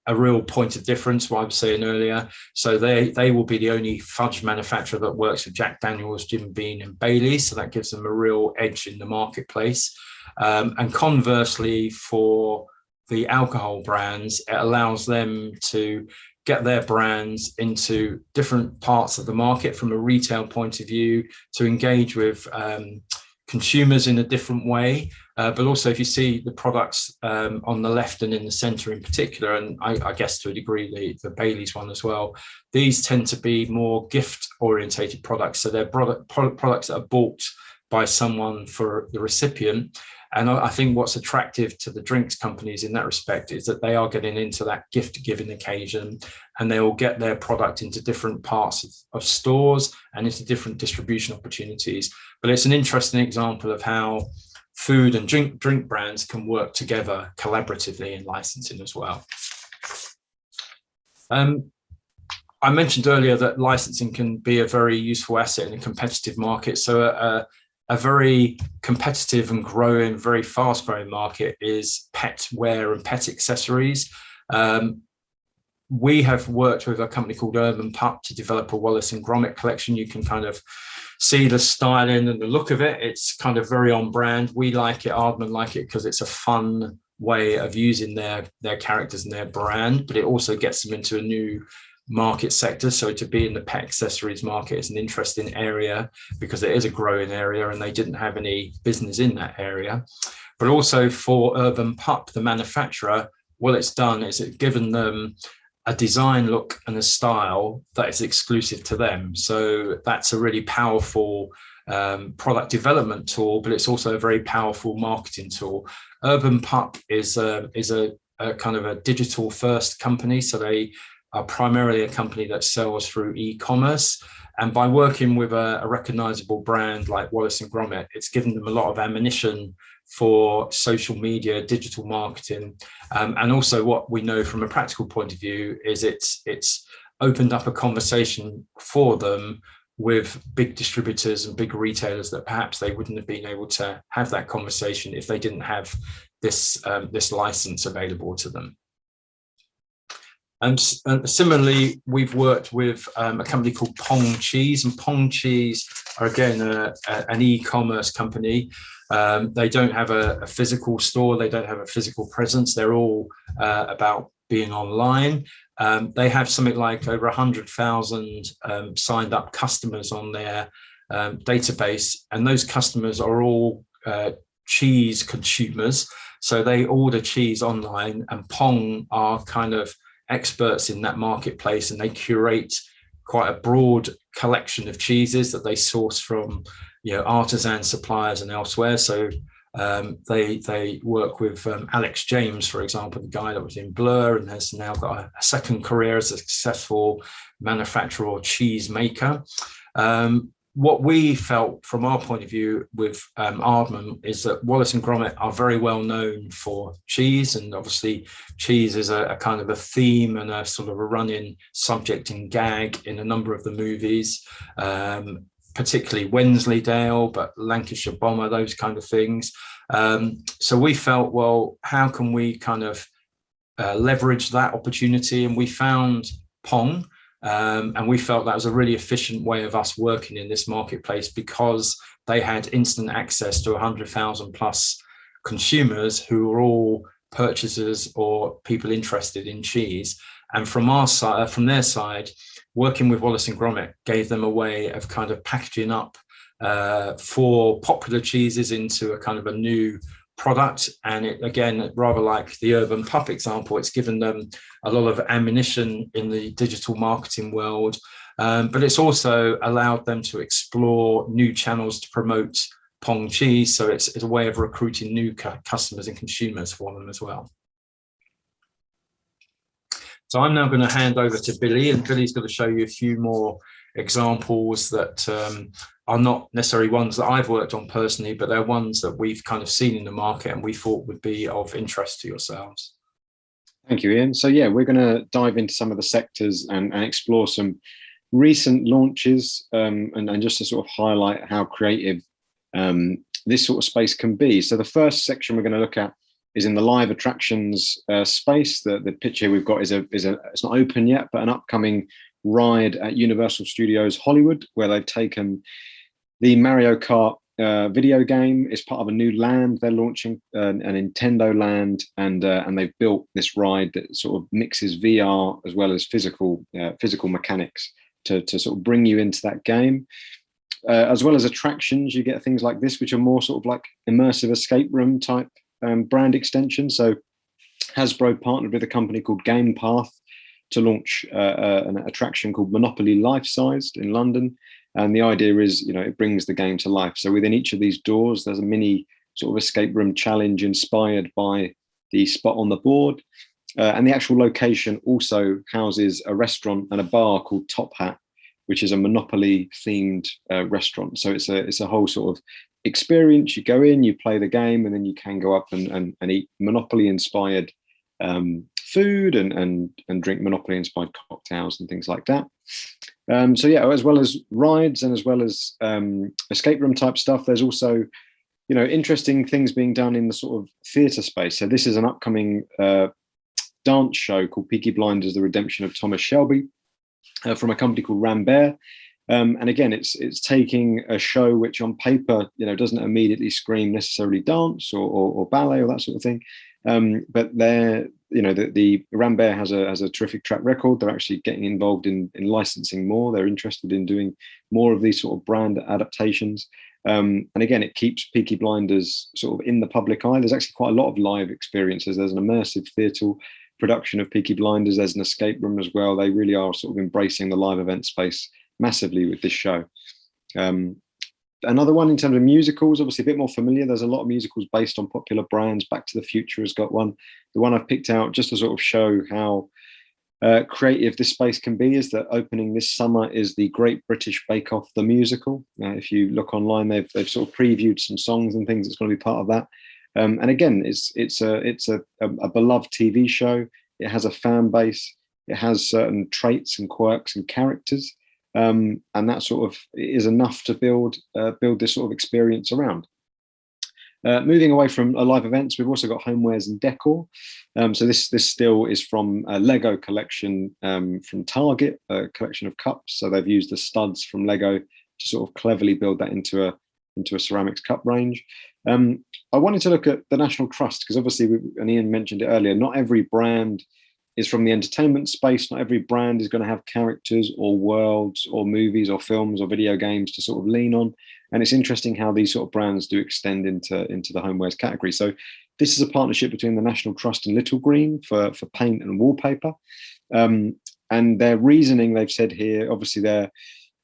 a real point of difference, what I was saying earlier. So they will be the only fudge manufacturer that works with Jack Daniels, Jim Beam, and Bailey's. So that gives them a real edge in the marketplace. And conversely, for the alcohol brands, it allows them to get their brands into different parts of the market from a retail point of view, to engage with consumers in a different way. But also, if you see the products on the left and in the center in particular, and I guess to a degree the Bailey's one as well, these tend to be more gift orientated products. So they're products that are bought by someone for the recipient. And I think what's attractive to the drinks companies in that respect is that they are getting into that gift giving occasion, and they will get their product into different parts of stores and into different distribution opportunities. But it's an interesting example of how food and drink brands can work together collaboratively in licensing as well. I mentioned earlier that licensing can be a very useful asset in a competitive market. So a very competitive and growing, very fast growing market is pet wear and pet accessories. We have worked with a company called Urban Pup to develop a Wallace and Gromit collection. You can kind of see the styling and the look of it. It's kind of very on brand. We like it, Aardman like it, because it's a fun way of using their characters and their brand, but it also gets them into a new market sector. So to be in the pet accessories market is an interesting area because it is a growing area and they didn't have any business in that area. But also for Urban Pup, the manufacturer, what it's done is it's given them a design look and a style that is exclusive to them. So that's a really powerful product development tool, but it's also a very powerful marketing tool. Urban Pup is a kind of a digital first company. So they are primarily a company that sells through e-commerce. And by working with a recognizable brand like Wallace and Gromit, it's given them a lot of ammunition for social media, digital marketing. And also what we know from a practical point of view is it's opened up a conversation for them with big distributors and big retailers that perhaps they wouldn't have been able to have that conversation if they didn't have this license available to them. And similarly, we've worked with a company called Pong Cheese, and Pong Cheese are again an e-commerce company. They don't have a physical store, they don't have a physical presence. They're all about being online. They have something like over 100,000 signed up customers on their database, and those customers are all cheese consumers. So they order cheese online, and Pong are kind of experts in that marketplace, and they curate quite a broad collection of cheeses that they source from, artisan suppliers and elsewhere. So they work with Alex James, for example, the guy that was in Blur and has now got a second career as a successful manufacturer or cheese maker. What we felt from our point of view with Aardman is that Wallace and Gromit are very well known for cheese, and obviously cheese is a kind of a theme and a sort of a running subject and gag in a number of the movies, particularly Wensleydale, but Lancashire Bomber, those kind of things. So we felt, well, how can we kind of leverage that opportunity? And we found Pong. And we felt that was a really efficient way of us working in this marketplace because they had instant access to 100,000 plus consumers who were all purchasers or people interested in cheese. And from our side, from their side, working with Wallace and Gromit gave them a way of kind of packaging up for popular cheeses into a kind of a new product. And it, again, rather like the Urban Pup example, it's given them a lot of ammunition in the digital marketing world, but it's also allowed them to explore new channels to promote Pong cheese. So it's a way of recruiting new customers and consumers for them as well. So I'm now going to hand over to Billy, and Billy's going to show you a few more examples that are not necessarily ones that I've worked on personally, but they're ones that we've kind of seen in the market and we thought would be of interest to yourselves. Thank you, Ian. So yeah, we're going to dive into some of the sectors and explore some recent launches and just to sort of highlight how creative this sort of space can be. So the first section we're going to look at is in the live attractions space. The picture we've got is it's not open yet, but an upcoming ride at Universal Studios Hollywood, where they've taken the Mario Kart video game is part of a new land they're launching, a Nintendo land, and they've built this ride that sort of mixes VR as well as physical mechanics to sort of bring you into that game. As well as attractions, you get things like this, which are more sort of like immersive escape room type brand extension. So Hasbro partnered with a company called Game Path to launch an attraction called Monopoly Life Sized in London. And the idea is, it brings the game to life. So within each of these doors, there's a mini sort of escape room challenge inspired by the spot on the board. And the actual location also houses a restaurant and a bar called Top Hat, which is a Monopoly themed restaurant. So it's a whole sort of experience. You go in, you play the game, and then you can go up and eat Monopoly inspired food and drink Monopoly inspired cocktails and things like that. So yeah, as well as rides and as well as escape room type stuff, there's also interesting things being done in the sort of theatre space. So this is an upcoming dance show called Peaky Blinders: The Redemption of Thomas Shelby from a company called Rambert. And again, it's taking a show which on paper doesn't immediately scream necessarily dance or ballet or that sort of thing, but they're the Rambert has a terrific track record. They're actually getting involved in licensing more. They're interested in doing more of these sort of brand adaptations. And again, it keeps Peaky Blinders sort of in the public eye. There's actually quite a lot of live experiences. There's an immersive theatre production of Peaky Blinders. There's an escape room as well. They really are sort of embracing the live event space massively with this show. Another one in terms of musicals, obviously a bit more familiar. There's a lot of musicals based on popular brands. Back to the Future has got one. The one I've picked out just to sort of show how creative this space can be is that opening this summer is the Great British Bake Off, the musical. If you look online, they've sort of previewed some songs and things that's going to be part of that. And again, it's a beloved TV show. It has a fan base. It has certain traits and quirks and characters, and that sort of is enough to build this sort of experience around. Moving away from live events, we've also got homewares and decor. So this still is from a Lego collection from Target, a collection of cups. So they've used the studs from Lego to sort of cleverly build that into a ceramics cup range. I wanted to look at the National Trust because obviously, and Ian mentioned it earlier, not every brand is from the entertainment space. Not every brand is going to have characters or worlds or movies or films or video games to sort of lean on. And it's interesting how these sort of brands do extend into the homewares category. So this is a partnership between the National Trust and Little Green for paint and wallpaper. And their reasoning, they've said here, obviously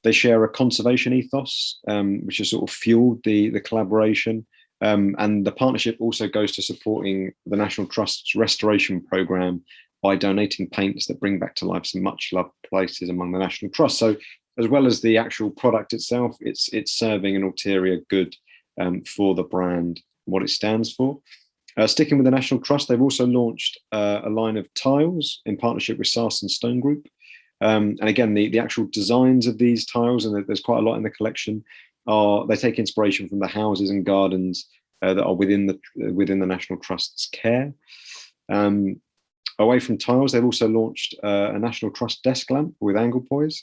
they share a conservation ethos, which has sort of fueled the collaboration. And the partnership also goes to supporting the National Trust's restoration programme by donating paints that bring back to life some much loved places among the National Trust. So as well as the actual product itself, it's serving an ulterior good for the brand, what it stands for. Sticking with the National Trust, they've also launched a line of tiles in partnership with Sarsen Stone Group. And again, the actual designs of these tiles, and there's quite a lot in the collection, they take inspiration from the houses and gardens that are within the National Trust's care. Away from tiles, they've also launched a National Trust desk lamp with Anglepoise.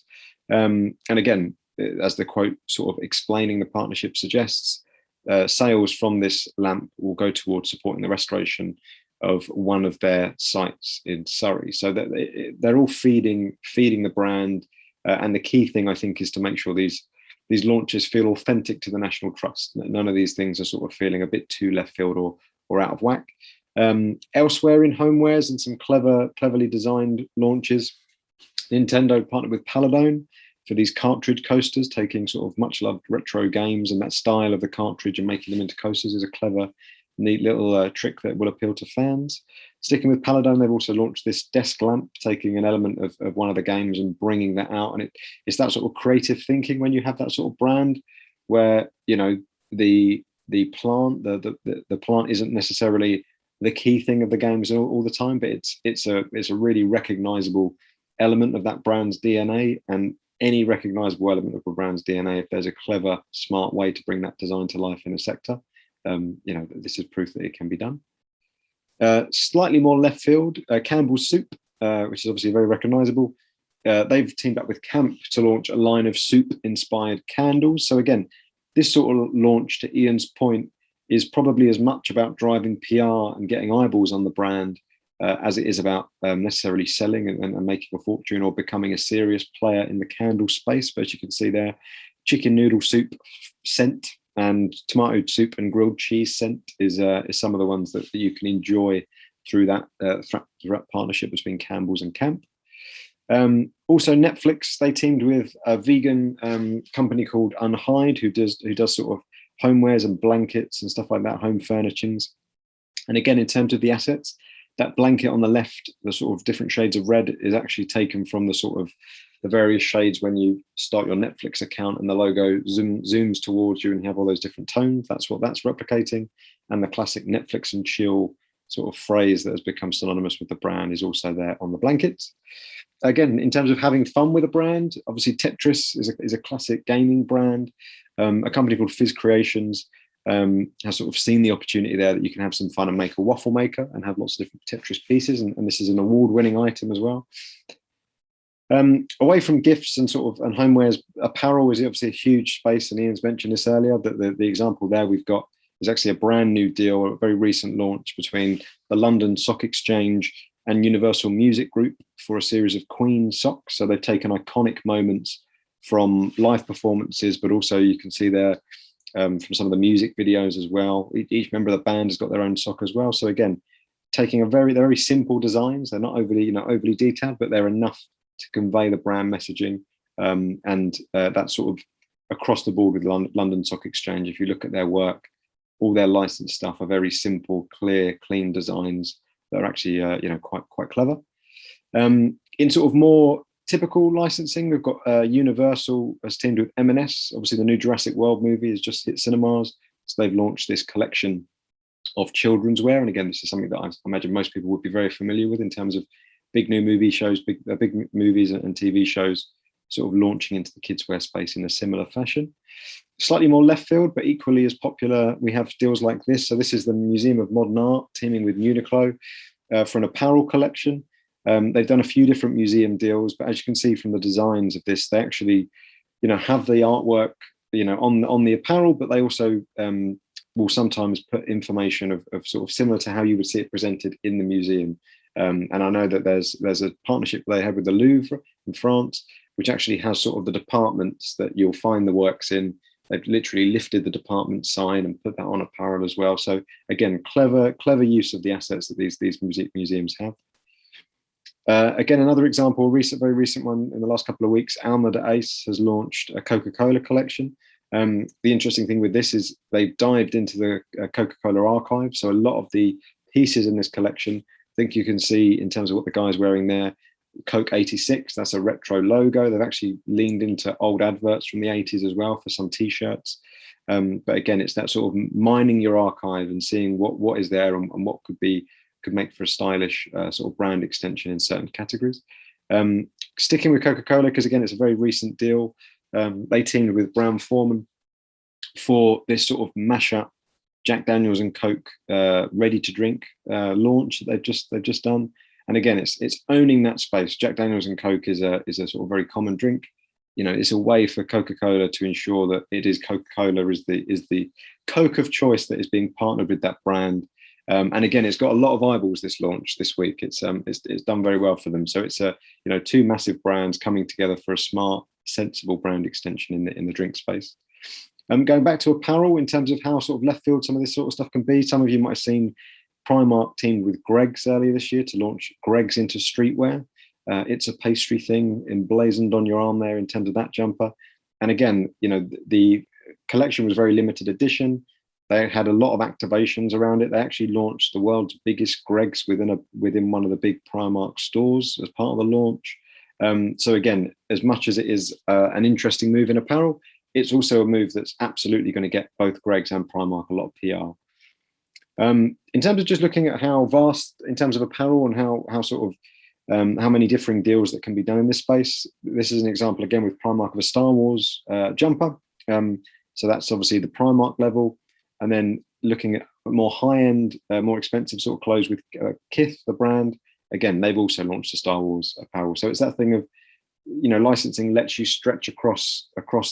And again, as the quote sort of explaining the partnership suggests, sales from this lamp will go towards supporting the restoration of one of their sites in Surrey. So that they're all feeding the brand. And the key thing, I think, is to make sure these launches feel authentic to the National Trust. None of these things are sort of feeling a bit too left field or out of whack. Elsewhere in homewares and some cleverly designed launches, Nintendo partnered with Paladone for these cartridge coasters, taking sort of much loved retro games and that style of the cartridge and making them into coasters is a clever, neat little trick that will appeal to fans. Sticking with Paladone, they've also launched this desk lamp, taking an element of one of the games and bringing that out. And it's that sort of creative thinking when you have that sort of brand where, the plant, the plant isn't necessarily the key thing of the games all the time, but it's a really recognizable element of that brand's DNA. And any recognizable element of a brand's DNA, if there's a clever, smart way to bring that design to life in a sector, this is proof that it can be done. Slightly more left field, Campbell's Soup, which is obviously very recognizable. They've teamed up with Camp to launch a line of soup-inspired candles. So again, this sort of launch, to Ian's point, is probably as much about driving PR and getting eyeballs on the brand as it is about necessarily selling and making a fortune or becoming a serious player in the candle space. But as you can see there, chicken noodle soup scent and tomato soup and grilled cheese scent is some of the ones that you can enjoy through that partnership between Campbell's and Camp. Also, Netflix, they teamed with a vegan company called Unhide, who does sort of homewares and blankets and stuff like that, home furnishings. And again, in terms of the assets, that blanket on the left, the sort of different shades of red, is actually taken from the sort of the various shades when you start your Netflix account and the logo zooms towards you and you have all those different tones. That's what that's replicating. And the classic Netflix and chill sort of phrase that has become synonymous with the brand is also there on the blankets. Again, in terms of having fun with a brand, obviously Tetris is a classic gaming brand. A company called Fizz Creations has sort of seen the opportunity there that you can have some fun and make a waffle maker and have lots of different Tetris pieces. And this is an award-winning item as well. Away from gifts and sort of and homewares, apparel is obviously a huge space. And Ian's mentioned this earlier, that the example there we've got is actually a brand new deal, a very recent launch between the London Stock Exchange and Universal Music Group for a series of Queen socks. So they've taken iconic moments from live performances, but also you can see there from some of the music videos as well. Each member of the band has got their own sock as well. So again, taking they're very simple designs. They're not overly detailed, but they're enough to convey the brand messaging. And that's sort of across the board with London Stock Exchange. If you look at their work, all their licensed stuff are very simple, clear, clean designs that are actually quite clever. In sort of more typical licensing, we've got Universal has teamed with M&S. Obviously, the new Jurassic World movie has just hit cinemas, so they've launched this collection of children's wear. And again, this is something that I imagine most people would be very familiar with in terms of big new movie shows, big movies and TV shows sort of launching into the kids' wear space in a similar fashion. Slightly more left field, but equally as popular, we have deals like this. So this is the Museum of Modern Art teaming with Uniqlo for an apparel collection. They've done a few different museum deals, but as you can see from the designs of this, they actually, have the artwork, on the apparel, but they also will sometimes put information of sort of similar to how you would see it presented in the museum. And I know that there's a partnership they have with the Louvre in France, which actually has sort of the departments that you'll find the works in. They've literally lifted the department sign and put that on apparel as well. So again, clever use of the assets that these museums have. Again, another example, very recent one in the last couple of weeks, Alma de Ace has launched a Coca-Cola collection. The interesting thing with this is they've dived into the Coca-Cola archive. So a lot of the pieces in this collection, I think you can see in terms of what the guy's wearing there, Coke 86, that's a retro logo. They've actually leaned into old adverts from the 80s as well for some t-shirts. But again, it's that sort of mining your archive and seeing what is there and what could make for a stylish sort of brand extension in certain categories. Sticking with Coca-Cola, because again, it's a very recent deal. They teamed with Brown-Forman for this sort of mashup Jack Daniels and Coke ready to drink launch that they've just done. And again, it's owning that space. Jack Daniels and Coke is a sort of very common drink. It's a way for Coca-Cola to ensure that it is Coca-Cola is the Coke of choice that is being partnered with that brand. And again, it's got a lot of eyeballs this launch this week. It's done very well for them. So it's two massive brands coming together for a smart, sensible brand extension in the drink space. Going back to apparel in terms of how sort of left field some of this sort of stuff can be. Some of you might have seen Primark teamed with Greggs earlier this year to launch Greggs into streetwear. It's a pastry thing emblazoned on your arm there in terms of that jumper. And again, the collection was very limited edition. They had a lot of activations around it. They actually launched the world's biggest Greggs within one of the big Primark stores as part of the launch. So again, as much as it is an interesting move in apparel, it's also a move that's absolutely going to get both Greggs and Primark a lot of PR. In terms of just looking at how vast in terms of apparel and how sort of how many differing deals that can be done in this space. This is an example again with Primark of a Star Wars jumper. So that's obviously the Primark level. And then looking at more high-end, more expensive sort of clothes with Kith, the brand. Again, they've also launched a Star Wars apparel. So it's that thing of, licensing lets you stretch across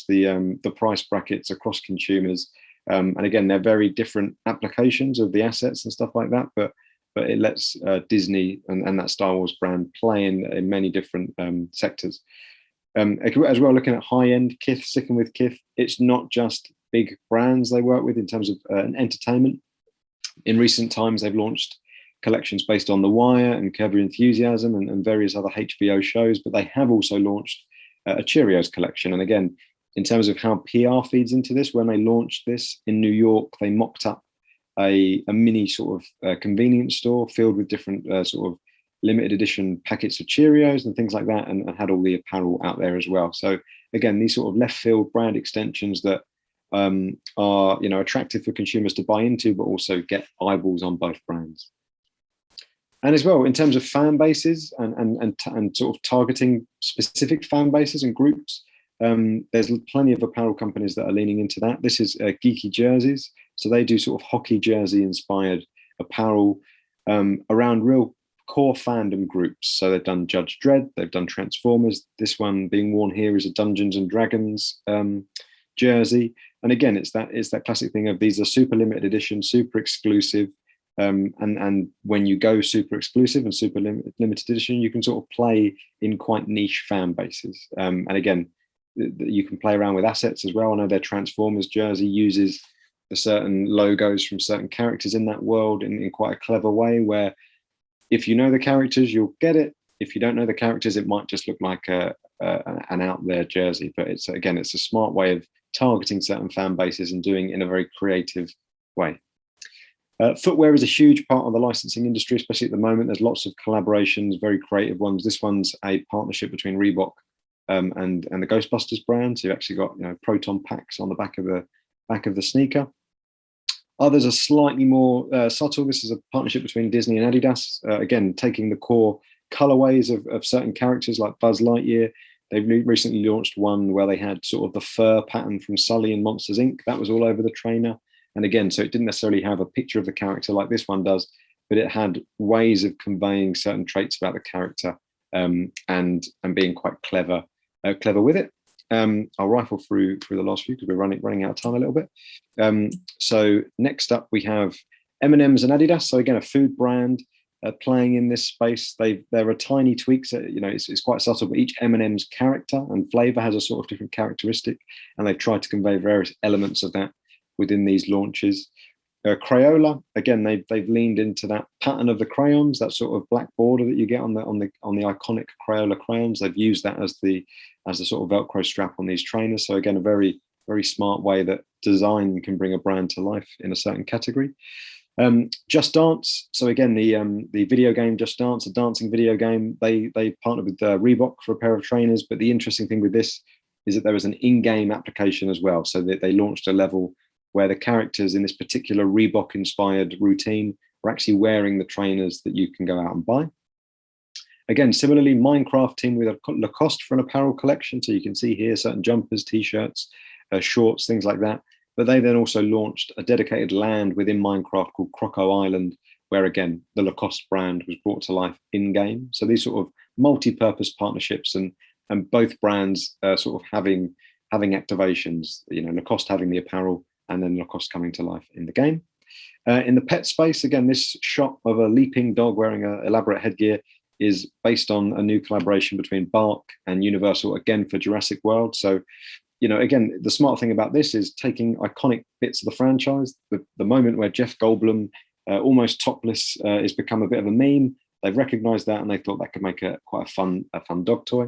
the price brackets, across consumers. And again, they're very different applications of the assets and stuff like that. But it lets Disney and that Star Wars brand play in many different sectors. As well, looking at high-end Kith, sticking with Kith, it's not just big brands they work with in terms of entertainment. In recent times, they've launched collections based on The Wire and Curb Your Enthusiasm and various other HBO shows, but they have also launched a Cheerios collection. And again, in terms of how PR feeds into this, when they launched this in New York, they mocked up a mini sort of convenience store filled with different sort of limited edition packets of Cheerios and things like that, and had all the apparel out there as well. So again, these sort of left field brand extensions that are, you know, attractive for consumers to buy into, but also get eyeballs on both brands. And as well, in terms of fan bases and sort of targeting specific fan bases and groups, there's plenty of apparel companies that are leaning into that. This is Geeky Jerseys. So they do sort of hockey jersey inspired apparel around real core fandom groups. So they've done Judge Dredd, they've done Transformers. This one being worn here is a Dungeons and Dragons jersey. And again, it's that classic thing of these are super limited edition, super exclusive. And when you go super exclusive and super limited edition, you can sort of play in quite niche fan bases. And again, you can play around with assets as well. I know their Transformers jersey uses the certain logos from certain characters in that world in quite a clever way, where if you know the characters, you'll get it. If you don't know the characters, it might just look like an out there jersey. But it's a smart way of targeting certain fan bases and doing it in a very creative way. Footwear is a huge part of the licensing industry, especially at the moment. There's lots of collaborations, very creative ones. This one's a partnership between Reebok and the Ghostbusters brand. So you've actually got, you know, proton packs on the back of the sneaker. Others are slightly more subtle. This is a partnership between Disney and Adidas. Again, taking the core colorways of certain characters like Buzz Lightyear. They've recently launched one where they had sort of the fur pattern from Sully and Monsters Inc. That was all over the trainer. And again, so it didn't necessarily have a picture of the character like this one does, but it had ways of conveying certain traits about the character and being quite clever with it. I'll rifle through the last few because we're running out of time a little bit. So next up we have M&M's and Adidas. So again, a food brand playing in this space. There are tiny tweaks. You know, it's quite subtle, but each M&M's character and flavor has a sort of different characteristic, and they've tried to convey various elements of that within these launches. Crayola, again, they've leaned into that pattern of the crayons, that sort of black border that you get on the iconic Crayola crayons. They've used that as the sort of Velcro strap on these trainers. So again, a very, very smart way that design can bring a brand to life in a certain category. Just Dance. So again, the video game Just Dance, a dancing video game. They partnered with Reebok for a pair of trainers. But the interesting thing with this is that there was an in-game application as well. So they launched a level where the characters in this particular Reebok-inspired routine are actually wearing the trainers that you can go out and buy. Again, similarly, Minecraft teamed with Lacoste for an apparel collection. So you can see here certain jumpers, t-shirts, shorts, things like that. But they then also launched a dedicated land within Minecraft called Croco Island, where again, the Lacoste brand was brought to life in-game. So these sort of multi-purpose partnerships and both brands sort of having activations, you know, Lacoste having the apparel, and then Lacoste coming to life in the game. In the pet space, again, this shot of a leaping dog wearing an elaborate headgear is based on a new collaboration between Bark and Universal, again, for Jurassic World. So, you know, again, the smart thing about this is taking iconic bits of the franchise. The moment where Jeff Goldblum, almost topless, is become a bit of a meme. They've recognized that and they thought that could make quite a fun dog toy.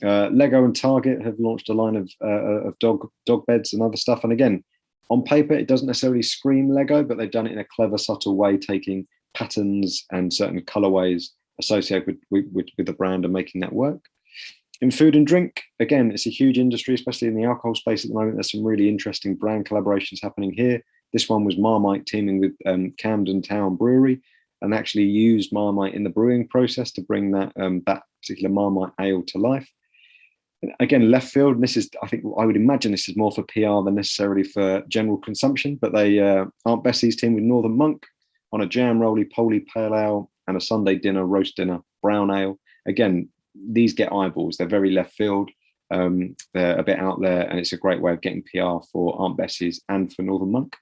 Lego and Target have launched a line of dog beds and other stuff. And again, on paper, it doesn't necessarily scream Lego, but they've done it in a clever, subtle way, taking patterns and certain colorways associated with the brand and making that work. In food and drink, again, it's a huge industry, especially in the alcohol space at the moment. There's some really interesting brand collaborations happening here. This one was Marmite teaming with Camden Town Brewery and actually used Marmite in the brewing process to bring that particular Marmite ale to life. Again, left field, and this is, I would imagine this is more for PR than necessarily for general consumption, but they Aunt Bessie's team with Northern Monk on a jam roly-poly pale ale and a Sunday dinner, roast dinner, brown ale. Again, these get eyeballs. They're very left field. They're a bit out there, and it's a great way of getting PR for Aunt Bessie's and for Northern Monk.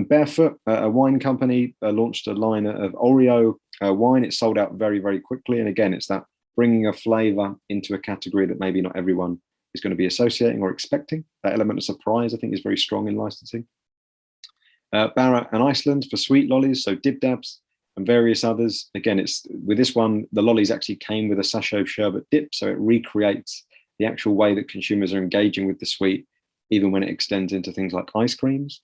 Barefoot, a wine company, launched a line of Oreo wine. It sold out very, very quickly. And again, it's that bringing a flavor into a category that maybe not everyone is going to be associating or expecting. That element of surprise, I think, is very strong in licensing. Barra and Iceland for sweet lollies, so Dib Dabs. and various others. Again, it's with this one, the lollies actually came with a sachet of sherbet dip, so it recreates the actual way that consumers are engaging with the sweet, even when it extends into things like ice creams.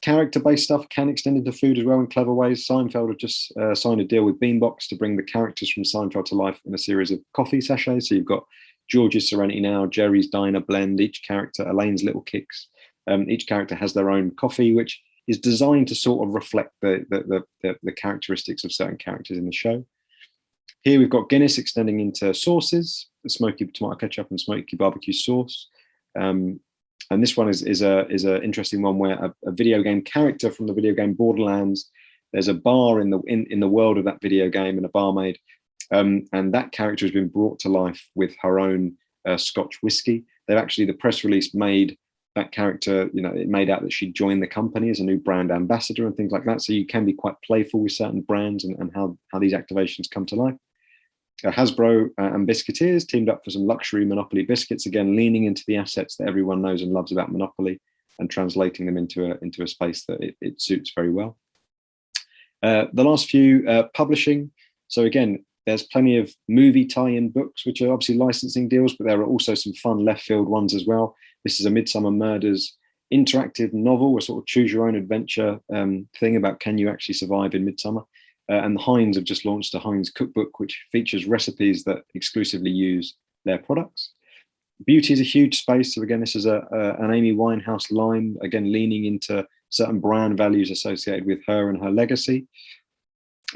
Character-based stuff can extend into food as well in clever ways. Seinfeld have just signed a deal with Beanbox to bring the characters from Seinfeld to life in a series of coffee sachets. So you've got George's Serenity Now, Jerry's Diner Blend, each character, Elaine's Little Kicks. Each character has their own coffee, which is designed to sort of reflect the characteristics of certain characters in the show. Here we've got Guinness extending into sauces, the smoky tomato ketchup and smoky barbecue sauce. And this one is a interesting one where a video game character from the video game Borderlands, there's a bar in the world of that video game and a barmaid, and that character has been brought to life with her own Scotch whiskey. They've actually, the press release made that character, it made out that she joined the company as a new brand ambassador and things like that. So you can be quite playful with certain brands and how these activations come to life. Hasbro and Biscuiteers teamed up for some luxury Monopoly biscuits, again leaning into the assets that everyone knows and loves about Monopoly and translating them into a space that it suits very well. The last few, publishing. So again, there's plenty of movie tie-in books, which are obviously licensing deals, but there are also some fun left field ones as well. This is a Midsummer Murders interactive novel, a sort of choose your own adventure thing about can you actually survive in Midsummer. And Heinz have just launched a Heinz cookbook, which features recipes that exclusively use their products. Beauty is a huge space. So again, this is an Amy Winehouse line, again, leaning into certain brand values associated with her and her legacy.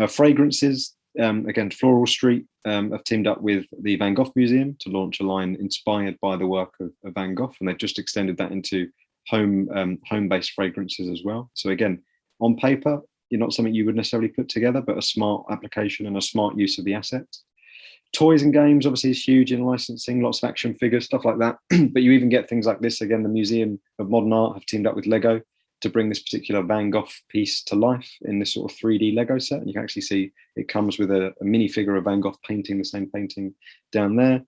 Fragrances, again, Floral Street have teamed up with the Van Gogh Museum to launch a line inspired by the work of Van Gogh, and they've just extended that into home-based fragrances as well. So again, on paper, not something you would necessarily put together, but a smart application and a smart use of the assets. Toys and games obviously is huge in licensing, lots of action figures, stuff like that. But you even get things like this. Again, the Museum of Modern Art have teamed up with Lego to bring this particular Van Gogh piece to life in this sort of 3D Lego set. And you can actually see it comes with a minifigure of Van Gogh painting the same painting down there.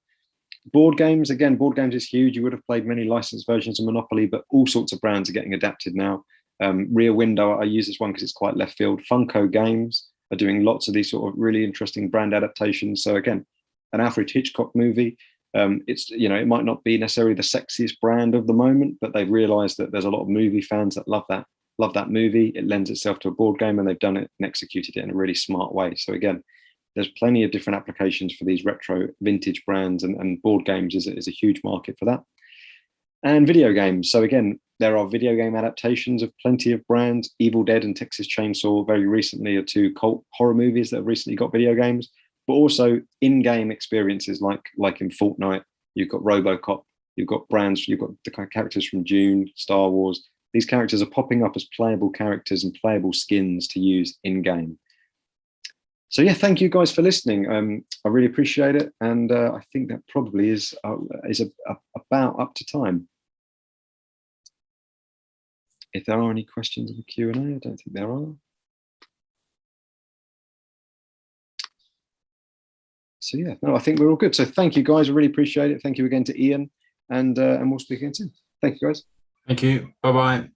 Board games, again, board games is huge. You would have played many licensed versions of Monopoly, but all sorts of brands are getting adapted now. Rear Window, I use this one because it's quite left field. Funko Games are doing lots of these sort of really interesting brand adaptations. So again, an Alfred Hitchcock movie. It's, it might not be necessarily the sexiest brand of the moment, but they've realized that there's a lot of movie fans that love that movie. It lends itself to a board game, and they've done it and executed it in a really smart way. So again, there's plenty of different applications for these retro vintage brands, and board games is a huge market for that. And video games. So again, there are video game adaptations of plenty of brands. Evil Dead and Texas Chainsaw very recently are two cult horror movies that have recently got video games, but also in-game experiences like in Fortnite. You've got RoboCop, you've got brands, you've got the kind of characters from Dune, Star Wars. These characters are popping up as playable characters and playable skins to use in-game. So yeah, thank you guys for listening. I really appreciate it, and I think that probably is about up to time. If there are any questions in the Q&A, I don't think there are. So yeah, no, I think we're all good. So thank you guys, I really appreciate it. Thank you again to Ian, and we'll speak again soon. Thank you guys. Thank you. Bye-bye.